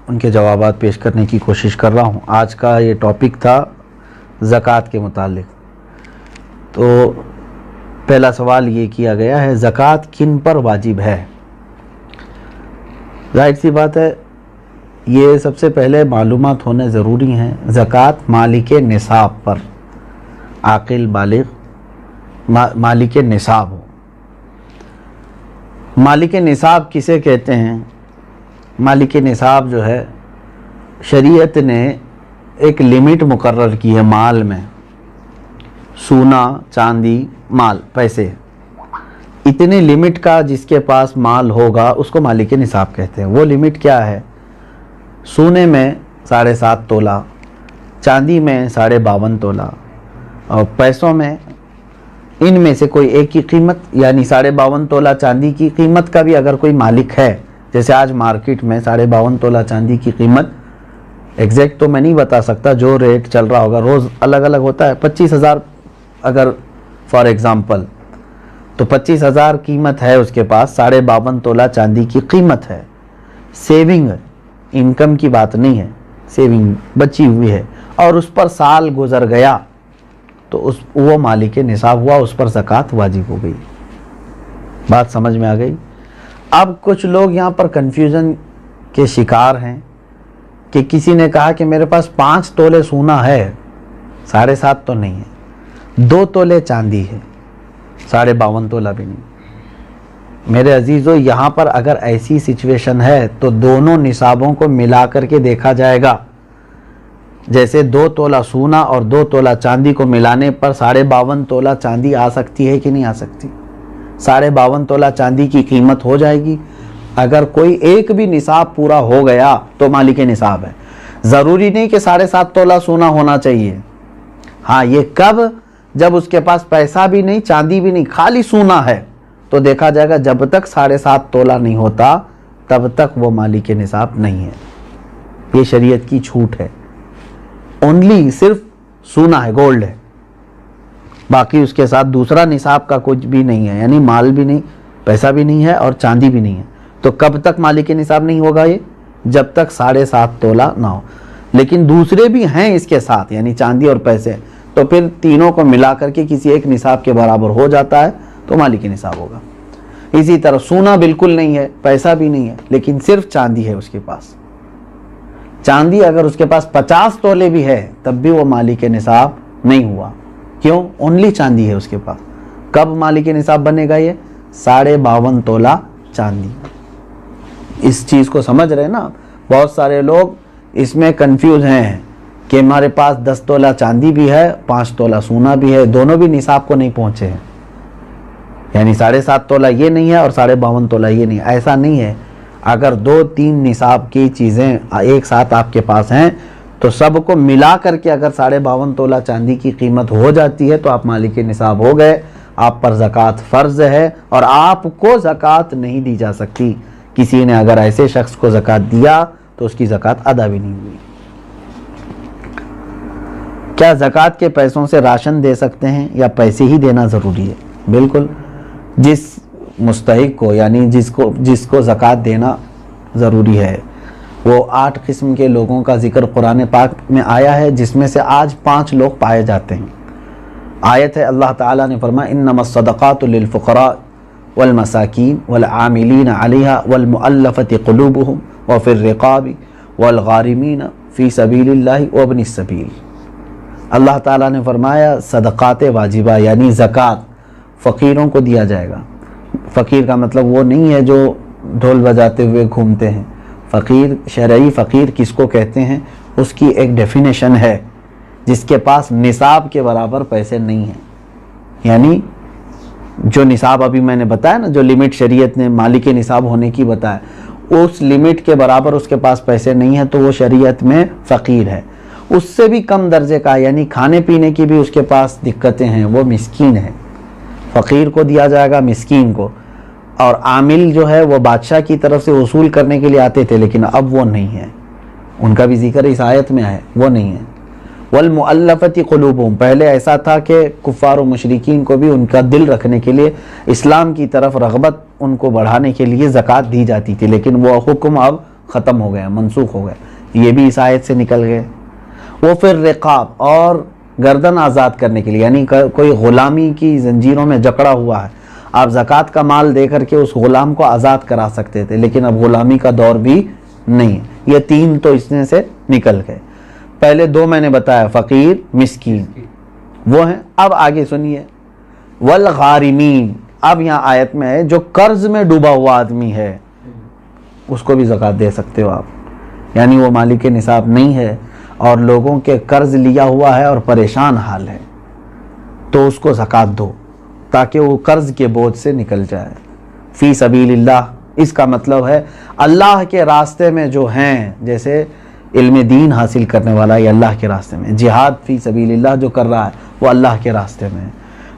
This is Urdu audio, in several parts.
ان کے جوابات پیش کرنے کی کوشش کر رہا ہوں۔ آج کا یہ ٹاپک تھا زکوٰۃ کے متعلق۔ تو پہلا سوال یہ کیا گیا ہے، زکوٰۃ کن پر واجب ہے؟ ظاہر سی بات ہے، یہ سب سے پہلے معلومات ہونے ضروری ہیں۔ زکوٰۃ مالک نصاب پر، عاقل بالغ مالک نصاب ہو۔ مالک نصاب کسے کہتے ہیں؟ مالک نصاب جو ہے، شریعت نے ایک لمٹ مقرر کی ہے مال میں، سونا، چاندی، مال، پیسے، اتنے لمٹ کا جس کے پاس مال ہوگا اس کو مالک نصاب کہتے ہیں۔ وہ لمٹ کیا ہے؟ سونے میں 7.5 تولہ، چاندی میں 52.5 تولہ، اور پیسوں میں ان میں سے کوئی ایک کی قیمت، یعنی 52.5 تولہ چاندی کی قیمت کا بھی اگر کوئی مالک ہے، جیسے آج مارکیٹ میں 52.5 تولہ چاندی کی قیمت ایگزیکٹ تو میں نہیں بتا سکتا، جو ریٹ چل رہا ہوگا روز الگ الگ ہوتا ہے، 25,000 اگر فار ایگزامپل، تو 25,000 قیمت ہے اس کے پاس، 52.5 تولہ چاندی کی قیمت ہے۔ سیونگ، انکم کی بات نہیں ہے، سیونگ بچی ہوئی ہے، اور اس پر سال گزر گیا تو وہ مالک نصاب ہوا، اس پر زکوٰۃ واجب ہو گئی۔ بات سمجھ میں آ گئی؟ اب کچھ لوگ یہاں پر کنفیوژن کے شکار ہیں کہ کسی نے کہا کہ میرے پاس 5 تولے سونا ہے، 7.5 تو نہیں ہے، 2 تولے چاندی ہے، 52.5 تولہ بھی نہیں۔ میرے عزیزو، یہاں پر اگر ایسی سچویشن ہے تو دونوں نصابوں کو ملا کر کے دیکھا جائے گا۔ جیسے 2 تولہ سونا اور 2 تولہ چاندی کو ملانے پر 52.5 تولہ چاندی آ سکتی ہے کہ نہیں آ سکتی؟ 52.5 تولہ چاندی کی قیمت ہو جائے گی۔ اگر کوئی ایک بھی نصاب پورا ہو گیا تو مالک نصاب ہے۔ ضروری نہیں کہ 7.5 تولہ سونا ہونا چاہیے۔ ہاں، یہ کب؟ جب اس کے پاس پیسہ بھی نہیں، چاندی بھی نہیں، خالی سونا ہے، تو دیکھا جائے گا جب تک 7.5 تولہ نہیں ہوتا تب تک وہ مالک نصاب نہیں ہے۔ یہ شریعت کی چھوٹ ہے۔ اونلی صرف سونا ہے، گولڈ ہے، باقی اس کے ساتھ دوسرا نصاب کا کچھ بھی نہیں ہے، یعنی مال بھی نہیں، پیسہ بھی نہیں ہے اور چاندی بھی نہیں ہے۔ تو کب تک مالک نصاب نہیں ہوگا یہ؟ جب تک 7.5 تولہ نہ ہو۔ لیکن دوسرے بھی ہیں اس کے ساتھ، یعنی چاندی اور پیسے، تو پھر تینوں کو ملا کر کے کسی ایک نصاب کے برابر ہو جاتا ہے تو مالک نصاب ہوگا۔ اسی طرح سونا بالکل نہیں ہے، پیسہ بھی نہیں ہے، لیکن صرف چاندی ہے اس کے پاس۔ چاندی اگر اس کے پاس 50 تولے بھی ہے تب بھی وہ مالک نصاب نہیں ہوا۔ کیوں؟ اونلی چاندی ہے اس کے پاس۔ کب مالک نصاب بنے گا یہ؟ 52.5 تولہ چاندی۔ اس چیز کو سمجھ رہے نا؟ بہت سارے لوگ اس میں کنفیوز ہیں کہ ہمارے پاس 10 تولہ چاندی بھی ہے، 5 تولہ سونا بھی ہے، دونوں بھی نصاب کو نہیں پہنچے ہیں، یعنی 7.5 تولہ یہ نہیں ہے اور 52.5 تولہ یہ نہیں۔ ایسا نہیں ہے۔ اگر 2-3 نصاب کی چیزیں ایک ساتھ آپ کے پاس ہیں تو سب کو ملا کر کے اگر 52.5 تولہ چاندی کی قیمت ہو جاتی ہے تو آپ مالک نصاب ہو گئے، آپ پر زکوٰۃ فرض ہے، اور آپ کو زکوٰۃ نہیں دی جا سکتی۔ کسی نے اگر ایسے شخص کو زکوٰۃ دیا تو اس کی زکوٰۃ ادا بھی نہیں ہوئی۔ کیا زکوٰۃ کے پیسوں سے راشن دے سکتے ہیں یا پیسے ہی دینا ضروری ہے؟ بالکل، جس مستحق کو، یعنی جس کو زکوٰۃ دینا ضروری ہے، وہ 8 قسم کے لوگوں کا ذکر قرآن پاک میں آیا ہے، جس میں سے آج 5 لوگ پائے جاتے ہیں۔ آیت ہے، اللہ تعالیٰ نے فرمایا انما الصدقات للفقراء والمساکین والعاملین علیہا والمؤلفۃ قلوبہم وفی الرقاب والغارمین فی سبیل اللہ وابن السبیل۔ اللہ تعالیٰ نے فرمایا صدقات واجبہ یعنی زکوٰۃ فقیروں کو دیا جائے گا۔ فقیر کا مطلب وہ نہیں ہے جو ڈھول بجاتے ہوئے گھومتے ہیں۔ فقیر، شرعی فقیر کس کو کہتے ہیں؟ اس کی ایک ڈیفینیشن ہے، جس کے پاس نصاب کے برابر پیسے نہیں ہیں، یعنی جو نصاب ابھی میں نے بتایا نا، جو لمٹ شریعت نے مالک نصاب ہونے کی بتایا، اس لمٹ کے برابر اس کے پاس پیسے نہیں ہیں تو وہ شریعت میں فقیر ہے۔ اس سے بھی کم درجے کا، یعنی کھانے پینے کی بھی اس کے پاس دقتیں ہیں، وہ مسکین ہے۔ فقیر کو دیا جائے گا، مسکین کو۔ اور عامل جو ہے وہ بادشاہ کی طرف سے وصول کرنے کے لیے آتے تھے، لیکن اب وہ نہیں ہے، ان کا بھی ذکر اس آیت میں ہے، وہ نہیں ہے۔ والمؤلفۃ قلوبہم، پہلے ایسا تھا کہ کفار و مشرکین کو بھی ان کا دل رکھنے کے لیے، اسلام کی طرف رغبت ان کو بڑھانے کے لیے زکوٰۃ دی جاتی تھی، لیکن وہ حکم اب ختم ہو گیا، منسوخ ہو گیا، یہ بھی اس آیت سے نکل گئے۔ وہ پھر رقاب اور گردن آزاد کرنے کے لیے، یعنی کوئی غلامی کی زنجیروں میں جکڑا ہوا ہے، آپ زکوٰۃ کا مال دے کر کے اس غلام کو آزاد کرا سکتے تھے، لیکن اب غلامی کا دور بھی نہیں ہے۔ یہ تین تو اس میں سے نکل گئے۔ پہلے دو میں نے بتایا، فقیر، مسکین، وہ ہیں۔ اب آگے سنیے، والغارمین، اب یہاں آیت میں ہے جو قرض میں ڈوبا ہوا آدمی ہے اس کو بھی زکوٰۃ دے سکتے ہو آپ، یعنی وہ مالک نصاب نہیں ہے اور لوگوں کے قرض لیا ہوا ہے اور پریشان حال ہے، تو اس کو زکوٰۃ دو تاکہ وہ قرض کے بوجھ سے نکل جائے۔ فی سبیل اللہ، اس کا مطلب ہے اللہ کے راستے میں جو ہیں، جیسے علم دین حاصل کرنے والا یہ اللہ کے راستے میں، جہاد فی سبیل اللہ جو کر رہا ہے وہ اللہ کے راستے میں ہے،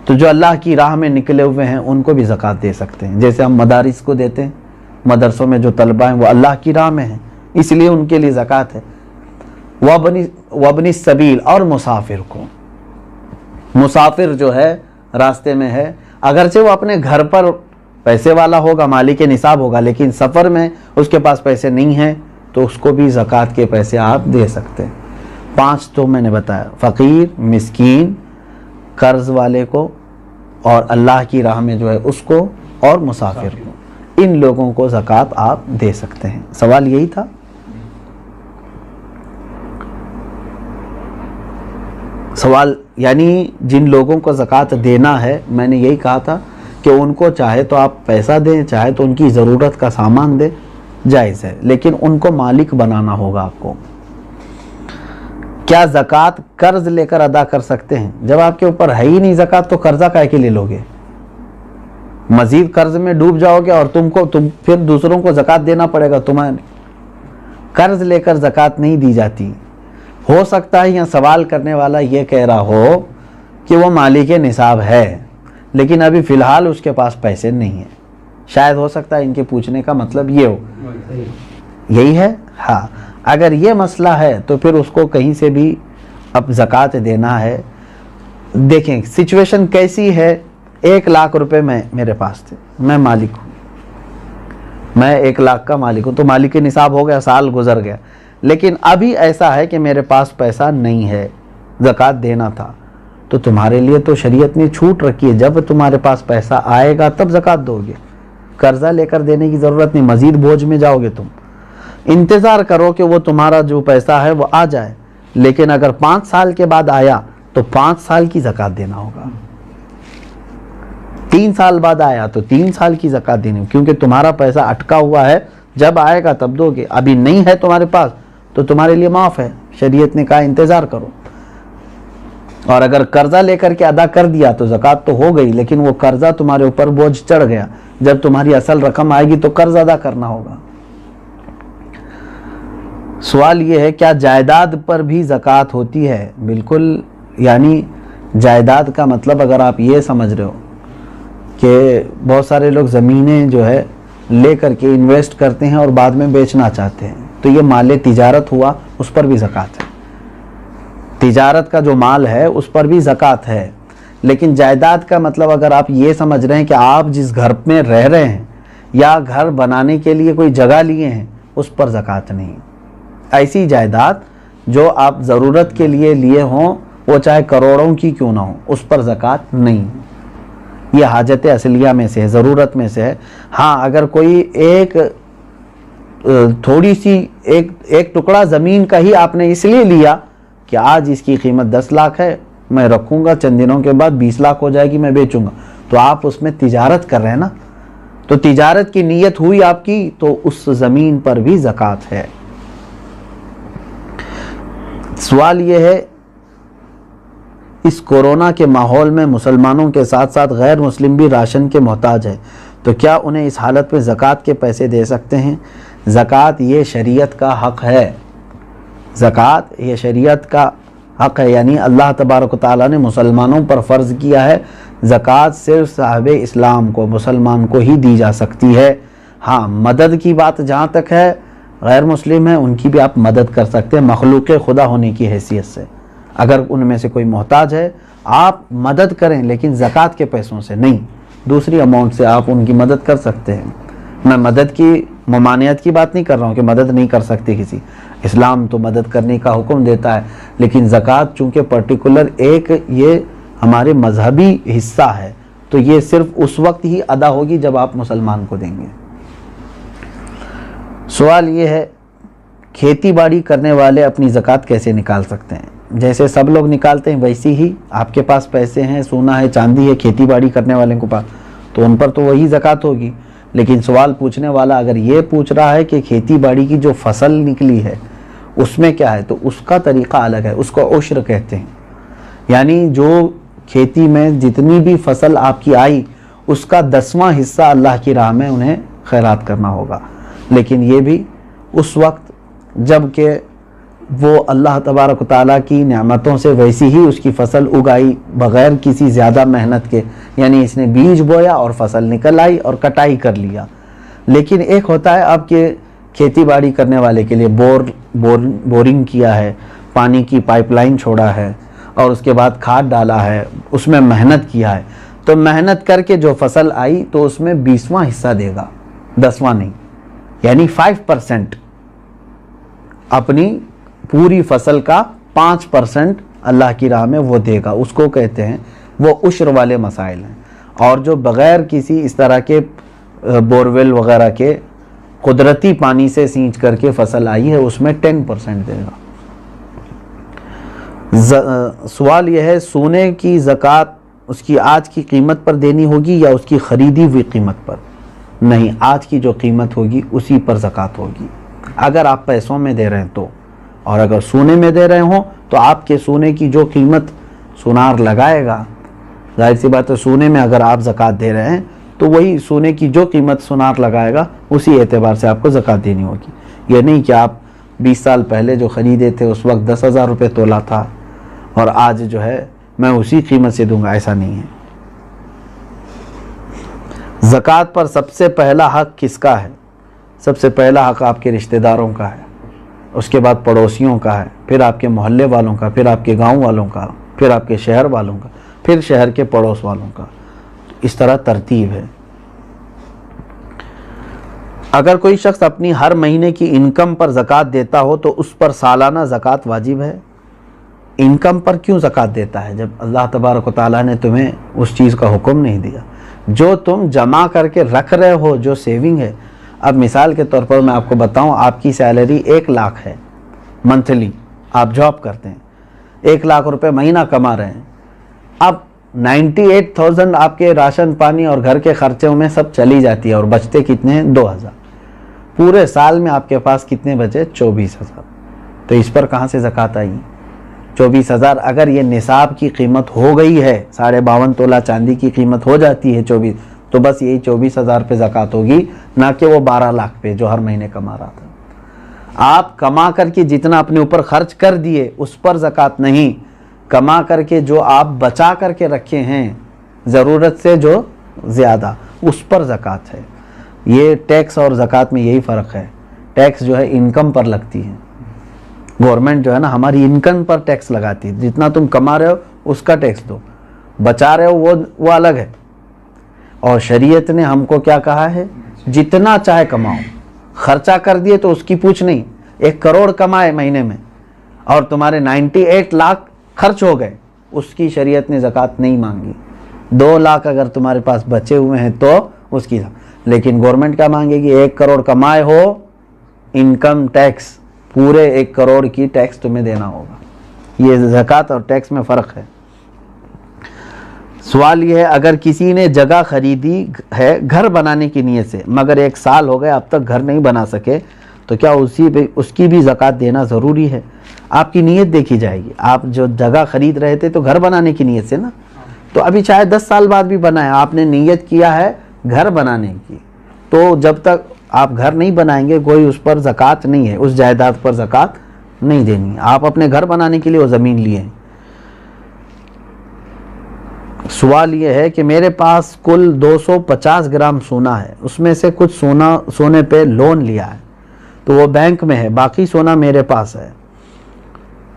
تو جو اللہ کی راہ میں نکلے ہوئے ہیں ان کو بھی زکوٰۃ دے سکتے ہیں۔ جیسے ہم مدارس کو دیتے ہیں، مدرسوں میں جو طلبہ ہیں وہ اللہ کی راہ میں ہیں، اس لیے ان کے لیے زکوٰۃ ہے۔ وابن السبیل، اور مسافر کو، مسافر جو ہے راستے میں ہے، اگرچہ وہ اپنے گھر پر پیسے والا ہوگا، مالک نصاب ہوگا، لیکن سفر میں اس کے پاس پیسے نہیں ہیں تو اس کو بھی زکوٰۃ کے پیسے آپ دے سکتے ہیں۔ 5 تو میں نے بتایا، فقیر، مسکین، قرض والے کو، اور اللہ کی راہ میں جو ہے اس کو، اور مسافر کو، ان لوگوں کو زکوٰۃ آپ دے سکتے ہیں۔ سوال یہی تھا؟ سوال یعنی جن لوگوں کو زکوٰۃ دینا ہے، میں نے یہی کہا تھا کہ ان کو چاہے تو آپ پیسہ دیں، چاہے تو ان کی ضرورت کا سامان دیں، جائز ہے، لیکن ان کو مالک بنانا ہوگا آپ کو۔ کیا زکوٰۃ قرض لے کر ادا کر سکتے ہیں؟ جب آپ کے اوپر ہے ہی نہیں زکوٰۃ تو قرضہ کائے کے لے لو گے؟ مزید قرض میں ڈوب جاؤ گے اور تم پھر دوسروں کو زکوٰۃ دینا پڑے گا تمہیں۔ قرض لے کر زکوٰۃ نہیں دی جاتی۔ ہو سکتا ہے یہاں سوال کرنے والا یہ کہہ رہا ہو کہ وہ مالک نصاب ہے لیکن ابھی فی الحال اس کے پاس پیسے نہیں ہیں، شاید ہو سکتا ہے ان کے پوچھنے کا مطلب یہ ہو، یہی ہے؟ ہاں، اگر یہ مسئلہ ہے تو پھر اس کو کہیں سے بھی اب زکوٰۃ دینا ہے۔ دیکھیں سچویشن کیسی ہے، 1 لاکھ روپے میرے پاس تھے، میں مالک ہوں، میں 1 لاکھ کا مالک ہوں، تو مالک نصاب ہو گیا، سال گزر گیا، لیکن ابھی ایسا ہے کہ میرے پاس پیسہ نہیں ہے، زکوٰۃ دینا تھا، تو تمہارے لیے تو شریعت نے چھوٹ رکھی ہے، جب تمہارے پاس پیسہ آئے گا تب زکوٰۃ دو گے، قرضہ لے کر دینے کی ضرورت نہیں، مزید بوجھ میں جاؤ گے تم۔ انتظار کرو کہ وہ تمہارا جو پیسہ ہے وہ آ جائے، لیکن اگر 5 سال کے بعد آیا تو 5 سال کی زکوٰۃ دینا ہوگا، 3 سال بعد آیا تو 3 سال کی زکوٰۃ دینی ہوگی، کیونکہ تمہارا پیسہ اٹکا ہوا ہے، جب آئے گا تب دو گے، ابھی نہیں ہے تمہارے پاس تو تمہارے لیے معاف ہے، شریعت نے کہا انتظار کرو۔ اور اگر قرضہ لے کر کے ادا کر دیا تو زکوٰۃ تو ہو گئی، لیکن وہ قرضہ تمہارے اوپر بوجھ چڑھ گیا، جب تمہاری اصل رقم آئے گی تو قرض ادا کرنا ہوگا۔ سوال یہ ہے کیا جائیداد پر بھی زکوٰۃ ہوتی ہے؟ بالکل، یعنی جائیداد کا مطلب اگر آپ یہ سمجھ رہے ہو کہ بہت سارے لوگ زمینیں جو ہے لے کر کے انویسٹ کرتے ہیں اور بعد میں بیچنا چاہتے ہیں، تو یہ مال تجارت ہوا، اس پر بھی زکوٰۃ ہے، تجارت کا جو مال ہے اس پر بھی زکوٰۃ ہے۔ لیکن جائیداد کا مطلب اگر آپ یہ سمجھ رہے ہیں کہ آپ جس گھر میں رہ رہے ہیں یا گھر بنانے کے لیے کوئی جگہ لیے ہیں، اس پر زکوٰۃ نہیں۔ ایسی جائیداد جو آپ ضرورت کے لیے لیے ہوں، وہ چاہے کروڑوں کی کیوں نہ ہو، اس پر زکوٰۃ نہیں۔ یہ حاجت اصلیہ میں سے ہے، ضرورت میں سے ہے۔ ہاں، اگر کوئی تھوڑی سی ایک ٹکڑا زمین کا ہی آپ نے اس لیے لیا کہ آج اس کی قیمت 10 لاکھ ہے، میں رکھوں گا، چند دنوں کے بعد 20 لاکھ ہو جائے گی، میں بیچوں گا، تو آپ اس میں تجارت کر رہے ہیں نا، تو تجارت کی نیت ہوئی آپ کی، تو اس زمین پر بھی زکوٰۃ ہے۔ سوال یہ ہے اس کورونا کے ماحول میں مسلمانوں کے ساتھ ساتھ غیر مسلم بھی راشن کے محتاج ہے، تو کیا انہیں اس حالت میں زکوٰۃ کے پیسے دے سکتے ہیں؟ زکوٰۃ یہ شریعت کا حق ہے، زکوٰۃ یہ شریعت کا حق ہے، یعنی اللہ تبارک و تعالیٰ نے مسلمانوں پر فرض کیا ہے، زکوٰۃ صرف صاحب اسلام کو، مسلمان کو ہی دی جا سکتی ہے۔ ہاں، مدد کی بات جہاں تک ہے، غیر مسلم ہیں ان کی بھی آپ مدد کر سکتے ہیں مخلوق خدا ہونے کی حیثیت سے، اگر ان میں سے کوئی محتاج ہے آپ مدد کریں، لیکن زکوٰۃ کے پیسوں سے نہیں، دوسری اماؤنٹ سے آپ ان کی مدد کر سکتے ہیں۔ میں مدد کی ممانعت کی بات نہیں کر رہا ہوں کہ مدد نہیں کر سکتے کسی، اسلام تو مدد کرنے کا حکم دیتا ہے، لیکن زکوٰۃ چونکہ پرٹیکولر ایک یہ ہمارے مذہبی حصہ ہے، تو یہ صرف اس وقت ہی ادا ہوگی جب آپ مسلمان کو دیں گے۔ سوال یہ ہے کھیتی باڑی کرنے والے اپنی زکوٰۃ کیسے نکال سکتے ہیں؟ جیسے سب لوگ نکالتے ہیں ویسی ہی آپ کے پاس پیسے ہیں، سونا ہے، چاندی ہے، کھیتی باڑی کرنے والے کو پاس، تو ان پر تو وہی زکوٰۃ ہوگی۔ لیکن سوال پوچھنے والا اگر یہ پوچھ رہا ہے کہ کھیتی باڑی کی جو فصل نکلی ہے اس میں کیا ہے، تو اس کا طریقہ الگ ہے، اس کو عشر کہتے ہیں۔ یعنی جو کھیتی میں جتنی بھی فصل آپ کی آئی اس کا 10واں حصہ اللہ کی راہ میں انہیں خیرات کرنا ہوگا، لیکن یہ بھی اس وقت جب کہ وہ اللہ تبارک و تعالیٰ کی نعمتوں سے ویسی ہی اس کی فصل اگائی بغیر کسی زیادہ محنت کے، یعنی اس نے بیج بویا اور فصل نکل آئی اور کٹائی کر لیا۔ لیکن ایک ہوتا ہے اب کہ کھیتی باڑی کرنے والے کے لیے بورنگ کیا ہے، پانی کی پائپ لائن چھوڑا ہے اور اس کے بعد کھاد ڈالا ہے، اس میں محنت کیا ہے، تو محنت کر کے جو فصل آئی تو اس میں 20واں حصہ دے گا، 10واں نہیں، یعنی 5%، اپنی پوری فصل کا 5% اللہ کی راہ میں وہ دے گا، اس کو کہتے ہیں، وہ عشر والے مسائل ہیں۔ اور جو بغیر کسی اس طرح کے بورویل وغیرہ کے قدرتی پانی سے سینچ کر کے فصل آئی ہے اس میں 10% دے گا۔ سوال یہ ہے سونے کی زکوٰۃ اس کی آج کی قیمت پر دینی ہوگی یا اس کی خریدی ہوئی قیمت پر؟ نہیں، آج کی جو قیمت ہوگی اسی پر زکوٰۃ ہوگی، اگر آپ پیسوں میں دے رہے ہیں تو، اور اگر سونے میں دے رہے ہوں تو آپ کے سونے کی جو قیمت سونار لگائے گا، ظاہر سی بات ہے سونے میں اگر آپ زکوٰۃ دے رہے ہیں تو وہی سونے کی جو قیمت سونار لگائے گا اسی اعتبار سے آپ کو زکوٰۃ دینی ہوگی۔ یہ نہیں کہ آپ 20 سال پہلے جو خریدے تھے اس وقت 10,000 روپے تولہ تھا اور آج جو ہے میں اسی قیمت سے دوں گا، ایسا نہیں ہے۔ زکوٰۃ پر سب سے پہلا حق کس کا ہے؟ سب سے پہلا حق آپ کے رشتہ داروں کا ہے، اس کے بعد پڑوسیوں کا ہے، پھر آپ کے محلے والوں کا، پھر آپ کے گاؤں والوں کا، پھر آپ کے شہر والوں کا، پھر شہر کے پڑوس والوں کا، اس طرح ترتیب ہے۔ اگر کوئی شخص اپنی ہر مہینے کی انکم پر زکوٰۃ دیتا ہو تو اس پر سالانہ زکوٰۃ واجب ہے؟ انکم پر کیوں زکوٰۃ دیتا ہے جب اللہ تبارک و تعالیٰ نے تمہیں اس چیز کا حکم نہیں دیا؟ جو تم جمع کر کے رکھ رہے ہو، جو سیونگ ہے، اب مثال کے طور پر میں آپ کو بتاؤں، آپ کی سیلری 1 لاکھ ہے منتھلی، آپ جاب کرتے ہیں، 1 لاکھ روپے مہینہ کما رہے ہیں، اب 98,000 آپ کے راشن پانی اور گھر کے خرچوں میں سب چلی جاتی ہے اور بچتے کتنے ہیں؟ 2,000۔ پورے سال میں آپ کے پاس کتنے بچے؟ 24,000۔ تو اس پر کہاں سے زکوٰۃ آئی؟ 24,000 اگر یہ نصاب کی قیمت ہو گئی ہے، 52.5 تولہ چاندی کی قیمت ہو جاتی ہے 24، تو بس یہی 24,000 پہ زکوٰۃ ہوگی، نہ کہ وہ 12 لاکھ پہ جو ہر مہینے کما رہا تھا۔ آپ کما کر کے جتنا اپنے اوپر خرچ کر دیے اس پر زکوٰۃ نہیں، کما کر کے جو آپ بچا کر کے رکھے ہیں ضرورت سے جو زیادہ، اس پر زکوٰۃ ہے۔ یہ ٹیکس اور زکوٰۃ میں یہی فرق ہے، ٹیکس جو ہے انکم پر لگتی ہے، گورنمنٹ جو ہے نا ہماری انکم پر ٹیکس لگاتی ہے، جتنا تم کما رہے ہو اس کا ٹیکس دو، بچا رہے ہو وہ الگ ہے۔ اور شریعت نے ہم کو کیا کہا ہے؟ جتنا چاہے کماؤ، خرچہ کر دیے تو اس کی پوچھ نہیں۔ 1 کروڑ کمائے مہینے میں اور تمہارے 98 لاکھ خرچ ہو گئے، اس کی شریعت نے زکوٰۃ نہیں مانگی۔ 2 لاکھ اگر تمہارے پاس بچے ہوئے ہیں تو اس کی، لیکن گورنمنٹ کیا مانگے گی؟ 1 کروڑ کمائے ہو، انکم ٹیکس پورے 1 کروڑ کی ٹیکس تمہیں دینا ہوگا۔ یہ زکوٰۃ اور ٹیکس میں فرق ہے۔ سوال یہ ہے اگر کسی نے جگہ خریدی ہے گھر بنانے کی نیت سے مگر 1 سال ہو گئے اب تک گھر نہیں بنا سکے تو کیا اس کی بھی زکوٰۃ دینا ضروری ہے؟ آپ کی نیت دیکھی جائے گی، آپ جو جگہ خرید رہے تھے تو گھر بنانے کی نیت سے نا، تو ابھی چاہے 10 سال بعد بھی بنائیں، آپ نے نیت کیا ہے گھر بنانے کی، تو جب تک آپ گھر نہیں بنائیں گے کوئی اس پر زکوٰۃ نہیں ہے، اس جائیداد پر زکوٰۃ نہیں دینی ہے۔ آپ اپنے گھر بنانے کے لیے وہ زمین لیے ہیں۔ سوال یہ ہے کہ میرے پاس کل 250 گرام سونا ہے، اس میں سے کچھ سونے پہ لون لیا ہے تو وہ بینک میں ہے، باقی سونا میرے پاس ہے،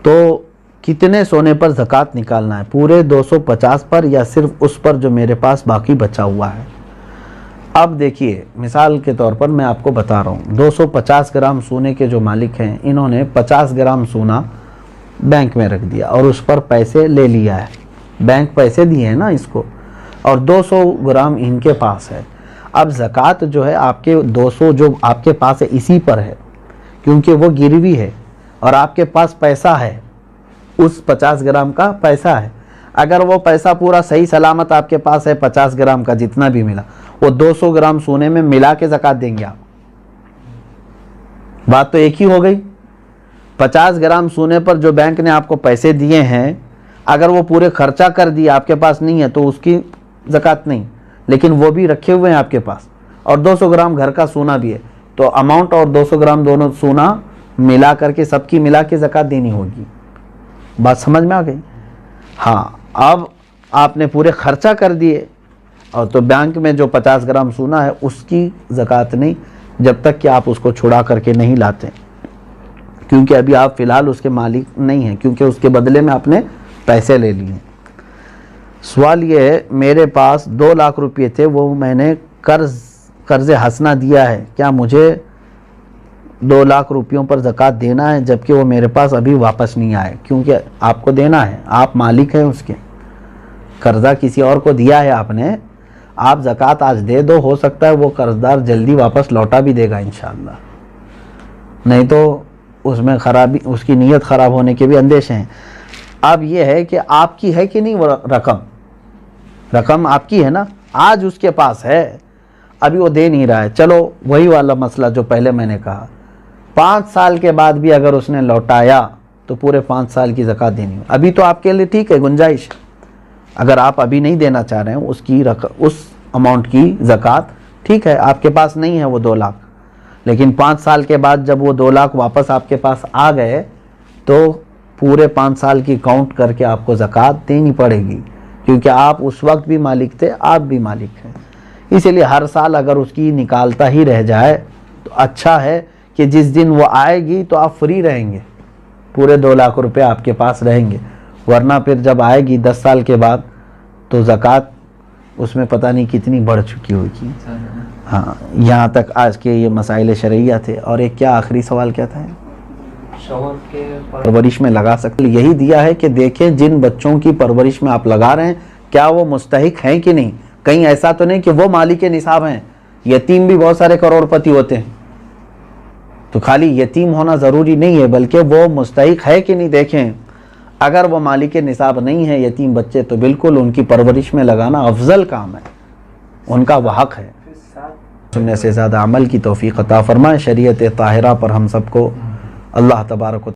تو کتنے سونے پر زکوٰۃ نکالنا ہے؟ پورے 250 پر یا صرف اس پر جو میرے پاس باقی بچا ہوا ہے؟ اب دیکھیے مثال کے طور پر میں آپ کو بتا رہا ہوں، 250 گرام سونے کے جو مالک ہیں انہوں نے 50 گرام سونا بینک میں رکھ دیا اور اس پر پیسے لے لیا ہے، بینک پیسے دیے ہیں نا اس کو، اور 200 گرام ان کے پاس ہے۔ اب زکوٰۃ جو ہے آپ کے 200 جو آپ کے پاس ہے اسی پر ہے، کیونکہ وہ گروی ہے اور آپ کے پاس پیسہ ہے، اس 50 گرام کا پیسہ ہے۔ اگر وہ پیسہ پورا صحیح سلامت آپ کے پاس ہے 50 گرام کا جتنا بھی ملا، وہ 200 گرام سونے میں ملا کے زکوٰۃ دیں گے آپ۔ بات تو ایک ہی ہو گئی۔ 50 گرام سونے پر جو بینک نے آپ کو پیسے دیے ہیں، اگر وہ پورے خرچہ کر دیے آپ کے پاس نہیں ہے تو اس کی زکوٰۃ نہیں، لیکن وہ بھی رکھے ہوئے ہیں آپ کے پاس، اور 200 گرام گھر کا سونا بھی ہے، تو اماؤنٹ اور 200 گرام دونوں سونا ملا کر کے سب کی ملا کے زکوٰۃ دینی ہوگی۔ بات سمجھ میں آ گئی؟ ہاں، اب آپ نے پورے خرچہ کر دیے اور تو بینک میں جو 50 گرام سونا ہے اس کی زکوٰۃ نہیں، جب تک کہ آپ اس کو چھڑا کر کے نہیں لاتے، کیونکہ ابھی آپ فی الحال اس کے مالک نہیں ہیں، کیونکہ اس کے بدلے میں آپ نے پیسے لے لیے۔ سوال یہ ہے، میرے پاس 2 لاکھ روپے تھے، وہ میں نے قرض حسنہ دیا ہے، کیا مجھے 2 لاکھ روپیوں پر زکوٰۃ دینا ہے جبکہ وہ میرے پاس ابھی واپس نہیں آئے؟ کیونکہ آپ کو دینا ہے، آپ مالک ہیں اس کے، قرضہ کسی اور کو دیا ہے آپ نے، آپ زکوٰۃ آج دے دو، ہو سکتا ہے وہ قرضدار جلدی واپس لوٹا بھی دے گا انشاءاللہ، نہیں تو اس میں خرابی، اس کی نیت خراب ہونے کے بھی اندیشے ہیں۔ اب یہ ہے کہ آپ کی ہے کہ نہیں وہ رقم آپ کی ہے نا، آج اس کے پاس ہے، ابھی وہ دے نہیں رہا ہے، چلو وہی والا مسئلہ جو پہلے میں نے کہا، 5 سال کے بعد بھی اگر اس نے لوٹایا تو پورے 5 سال کی زکوٰۃ دینی ہے۔ ابھی تو آپ کے لیے ٹھیک ہے، گنجائش، اگر آپ ابھی نہیں دینا چاہ رہے ہیں اس اماؤنٹ کی زکوٰۃ، ٹھیک ہے، آپ کے پاس نہیں ہے وہ 2 لاکھ، لیکن 5 سال کے بعد جب وہ 2 لاکھ واپس آپ کے پاس آ گئے تو پورے 5 سال کی کاؤنٹ کر کے آپ کو زکوٰۃ دینی پڑے گی، کیونکہ آپ اس وقت بھی مالک تھے، آپ بھی مالک ہیں۔ اسی لیے ہر سال اگر اس کی نکالتا ہی رہ جائے تو اچھا ہے کہ جس دن وہ آئے گی تو آپ فری رہیں گے، پورے 2 لاکھ روپے آپ کے پاس رہیں گے، ورنہ پھر جب آئے گی 10 سال کے بعد تو زکوٰۃ اس میں پتہ نہیں کتنی بڑھ چکی ہوگی۔ ہاں، یہاں تک آج کے یہ مسائل شرعیہ تھے۔ اور ایک کیا آخری سوال کیا تھا؟ پرورش میں لگا سکتے، یہی دیا ہے کہ دیکھیں جن بچوں کی پرورش میں آپ لگا رہے ہیں کیا وہ مستحق ہیں کہ نہیں، کہیں ایسا تو نہیں کہ وہ مالک نصاب ہیں، یتیم بھی بہت سارے کروڑ پتی ہوتے ہیں، تو خالی یتیم ہونا ضروری نہیں ہے بلکہ وہ مستحق ہے کہ نہیں دیکھیں۔ اگر وہ مالک نصاب نہیں ہے یتیم بچے تو بالکل ان کی پرورش میں لگانا افضل کام ہے، ان کا وہ حق ہے۔ سننے سے زیادہ عمل کی توفیق عطا فرمائے۔ شریعت طاہرہ پر ہم سب کو اللہ تبارک و